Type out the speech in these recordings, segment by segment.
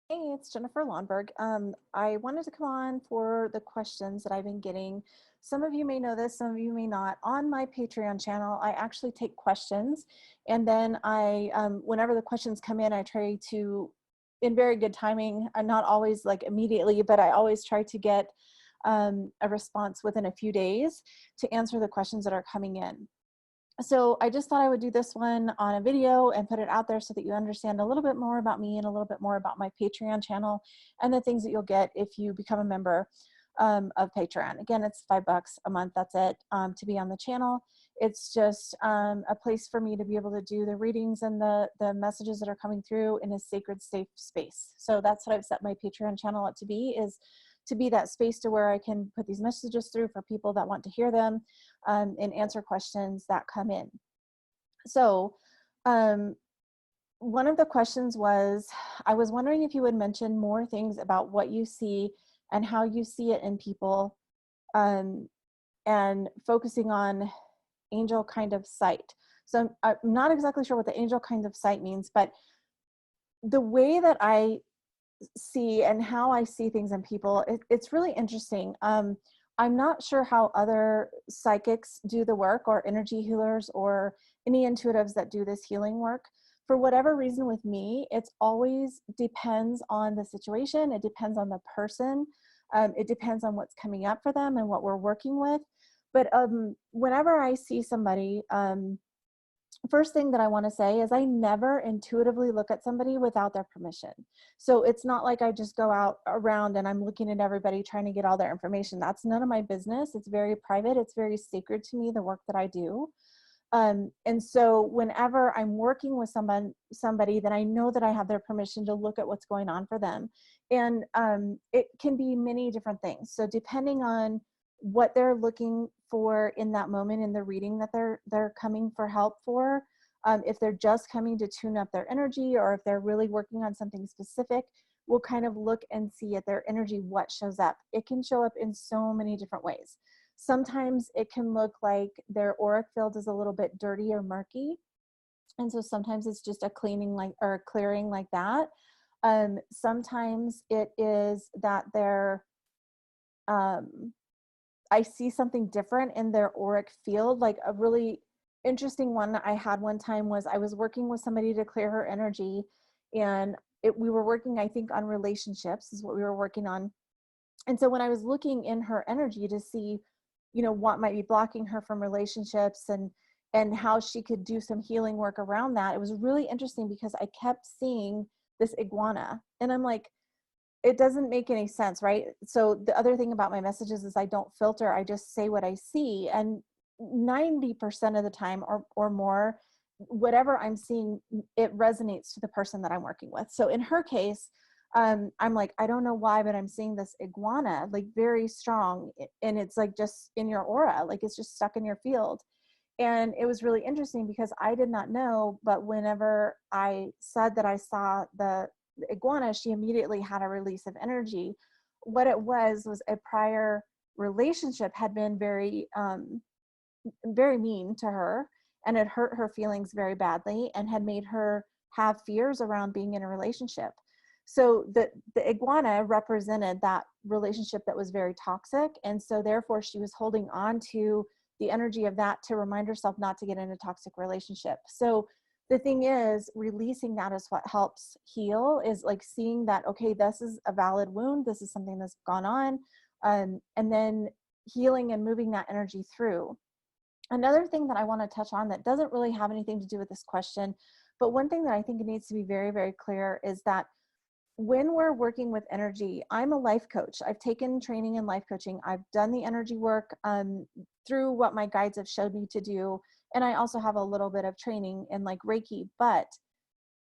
Hey, it's Jennifer Lonnberg. I wanted to come on for the questions that I've been getting. Some of you may know this, some of you may not. On my Patreon channel, I actually take questions, and then whenever the questions come in, I try to, in very good timing, not always like immediately, but I always try to get a response within a few days to answer the questions that are coming in. So I just thought I would do this one on a video and put it out there so that you understand a little bit more about me and a little bit more about my Patreon channel and the things that you'll get if you become a member of Patreon. Again, it's $5 a month. That's it, to be on the channel. It's just a place for me to be able to do the readings and the messages that are coming through in a sacred, safe space. So that's what I've set my Patreon channel up to be, is to be that space to where I can put these messages through for people that want to hear them, and answer questions that come in. So one of the questions was, I was wondering if you would mention more things about what you see and how you see it in people, and focusing on angel kind of sight. So I'm not exactly sure what the angel kind of sight means, but the way that I see and how I see things in people, it's really interesting. I'm not sure how other psychics do the work, or energy healers, or any intuitives that do this healing work. For whatever reason with me, it's always depends on the situation. It depends on the person. It depends on what's coming up for them and what we're working with. But whenever I see somebody, first thing that I want to say is I never intuitively look at somebody without their permission. So it's not like I just go out around and I'm looking at everybody trying to get all their information. That's none of my business. It's very private. It's very sacred to me, the work that I do. And so whenever I'm working with somebody, then I know that I have their permission to look at what's going on for them. And it can be many different things. So depending on what they're looking for in that moment in the reading that they're coming for help for, if they're just coming to tune up their energy, or if they're really working on something specific, we'll kind of look and see at their energy what shows up. It can show up in so many different ways. Sometimes it can look like their auric field is a little bit dirty or murky, and so sometimes it's just a cleaning or a clearing like that. Sometimes it is that they're I see something different in their auric field. Like a really interesting one I had one time was I was working with somebody to clear her energy, and we were working, I think, on relationships is what we were working on. And so when I was looking in her energy to see, what might be blocking her from relationships, and how she could do some healing work around that, it was really interesting because I kept seeing this iguana, and I'm like, it doesn't make any sense, right? So the other thing about my messages is I don't filter. I just say what I see. And 90% of the time or more, whatever I'm seeing, it resonates to the person that I'm working with. So in her case, I'm like, I don't know why, but I'm seeing this iguana, like very strong. And it's like just in your aura, like it's just stuck in your field. And it was really interesting because I did not know, but whenever I said that I saw the iguana, she immediately had a release of energy. What it was a prior relationship had been very, very mean to her, and it hurt her feelings very badly and had made her have fears around being in a relationship. So the iguana represented that relationship that was very toxic. And so therefore she was holding on to the energy of that to remind herself not to get in a toxic relationship. So the thing is, releasing that is what helps heal, is like seeing that, okay, this is a valid wound. This is something that's gone on. And then healing and moving that energy through. Another thing that I want to touch on that doesn't really have anything to do with this question, but one thing that I think it needs to be very, very clear is that when we're working with energy, I'm a life coach. I've taken training in life coaching. I've done the energy work through what my guides have showed me to do. And I also have a little bit of training in like Reiki, but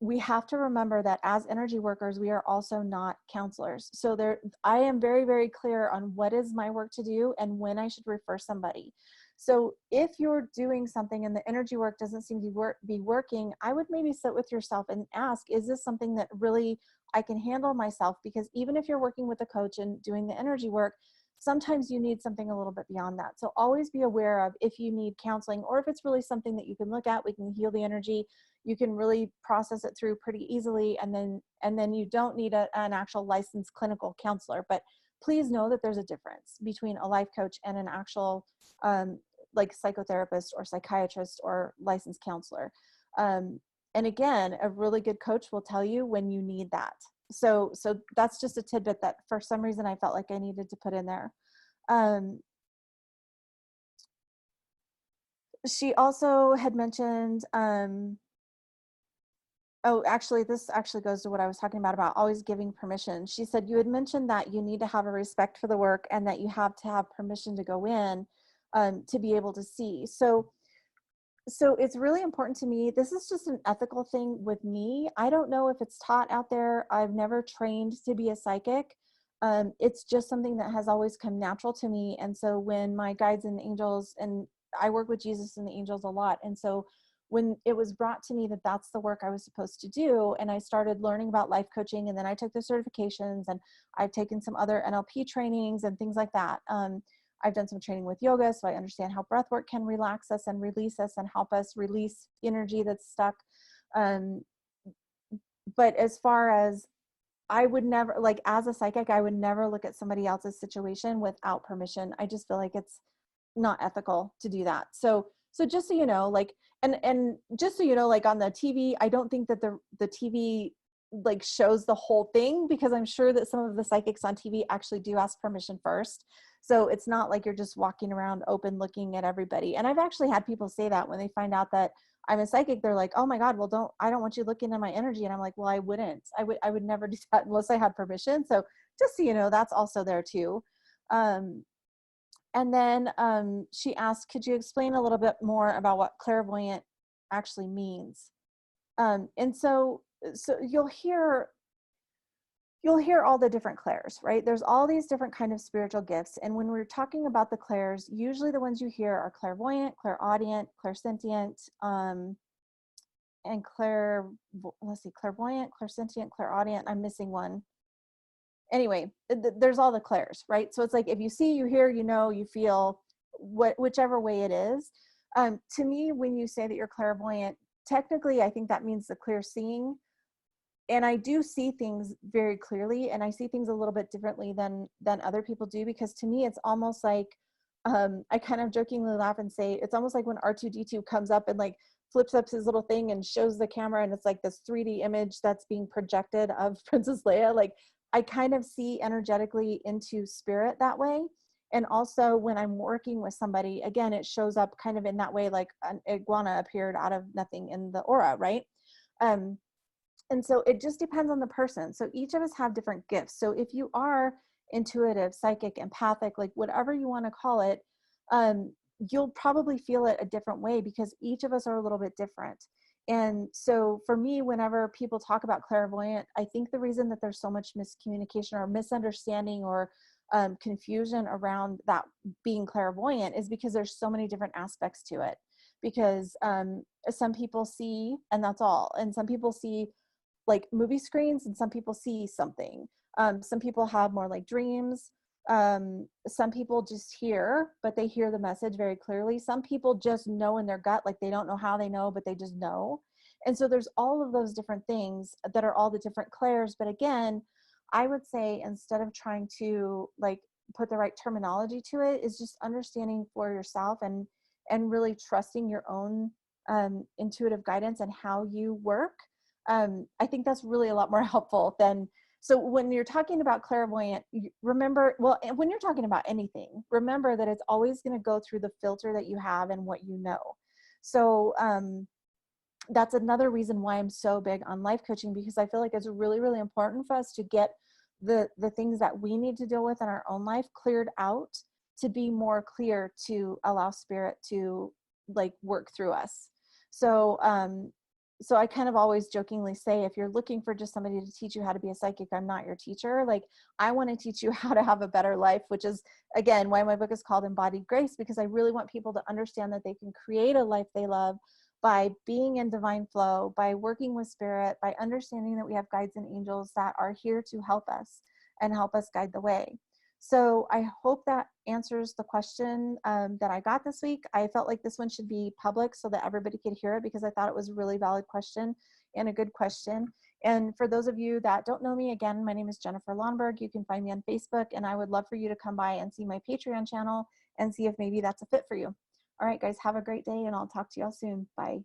we have to remember that as energy workers, we are also not counselors. So I am very, very clear on what is my work to do and when I should refer somebody. So if you're doing something and the energy work doesn't seem to be working, I would maybe sit with yourself and ask, is this something that really I can handle myself? Because even if you're working with a coach and doing the energy work, sometimes you need something a little bit beyond that. So always be aware of if you need counseling, or if it's really something that you can look at, we can heal the energy. you can really process it through pretty easily. And then you don't need an actual licensed clinical counselor. But please know that there's a difference between a life coach and an actual like psychotherapist or psychiatrist or licensed counselor. And again, a really good coach will tell you when you need that. So that's just a tidbit that for some reason I felt like I needed to put in there. She also had mentioned, oh, actually, this actually goes to what I was talking about always giving permission. She said, you had mentioned that you need to have a respect for the work and that you have to have permission to go in to be able to see. So it's really important to me. This is just an ethical thing with me. I don't know if it's taught out there. I've never trained to be a psychic. It's just something that has always come natural to me. And so when my guides and angels, and I work with Jesus and the angels a lot. And so when it was brought to me that that's the work I was supposed to do, and I started learning about life coaching, and then I took the certifications, and I've taken some other NLP trainings and things like that. I've done some training with yoga, so I understand how breath work can relax us and release us and help us release energy that's stuck. But as far as I would never, like as a psychic, I would never look at somebody else's situation without permission. I just feel like it's not ethical to do that. So just so you know, like, and just so you know, like on the TV, I don't think that the TV like shows the whole thing, because I'm sure that some of the psychics on TV actually do ask permission first. So it's not like you're just walking around open looking at everybody. And I've actually had people say that when they find out that I'm a psychic, they're like, oh my God, well, I don't want you looking at my energy. And I'm like, well, I would never do that unless I had permission. So just so you know, that's also there too. And then she asked, could you explain a little bit more about what clairvoyant actually means? And so you'll hear all the different clairs, right? There's all these different kind of spiritual gifts. And when we're talking about the clairs, usually the ones you hear are clairvoyant, clairaudient, clairsentient, and clairvoyant, clairsentient, clairaudient. I'm missing one. Anyway, there's all the clairs, right? So it's like, if you see, you hear, you know, you feel, whichever way it is. To me, when you say that you're clairvoyant, technically, I think that means the clear seeing. And I do see things very clearly, and I see things a little bit differently than other people do, because to me, it's almost like, I kind of jokingly laugh and say, it's almost like when R2-D2 comes up and like flips up his little thing and shows the camera, and it's like this 3D image that's being projected of Princess Leia. Like, I kind of see energetically into spirit that way. And also when I'm working with somebody, again, it shows up kind of in that way, like an iguana appeared out of nothing in the aura, right? And so it just depends on the person. So each of us have different gifts. So if you are intuitive, psychic, empathic, like whatever you want to call it, you'll probably feel it a different way, because each of us are a little bit different. And so for me, whenever people talk about clairvoyant, I think the reason that there's so much miscommunication or misunderstanding or confusion around that being clairvoyant is because there's so many different aspects to it. Because some people see, and that's all. And some people see like movie screens, and some people see something. Some people have more like dreams. Some people just hear, but they hear the message very clearly. Some people just know in their gut, like they don't know how they know, but they just know. And so there's all of those different things that are all the different clairs. But again, I would say, instead of trying to like put the right terminology to it, is just understanding for yourself and really trusting your own intuitive guidance and how you work. I think that's really a lot more helpful than. So when you're talking about clairvoyant, remember, well, when you're talking about anything, remember that it's always going to go through the filter that you have and what you know. So that's another reason why I'm so big on life coaching, because I feel like it's really, really important for us to get the things that we need to deal with in our own life cleared out, to be more clear, to allow spirit to like work through us. So I kind of always jokingly say, if you're looking for just somebody to teach you how to be a psychic, I'm not your teacher. Like, I want to teach you how to have a better life, which is, again, why my book is called Embodied Grace, because I really want people to understand that they can create a life they love by being in divine flow, by working with spirit, by understanding that we have guides and angels that are here to help us and help us guide the way. So I hope that answers the question that I got this week. I felt like this one should be public so that everybody could hear it, because I thought it was a really valid question and a good question. And for those of you that don't know me, again, my name is Jennifer Lonnberg. You can find me on Facebook, and I would love for you to come by and see my Patreon channel and see if maybe that's a fit for you. All right, guys, have a great day, and I'll talk to y'all soon. Bye.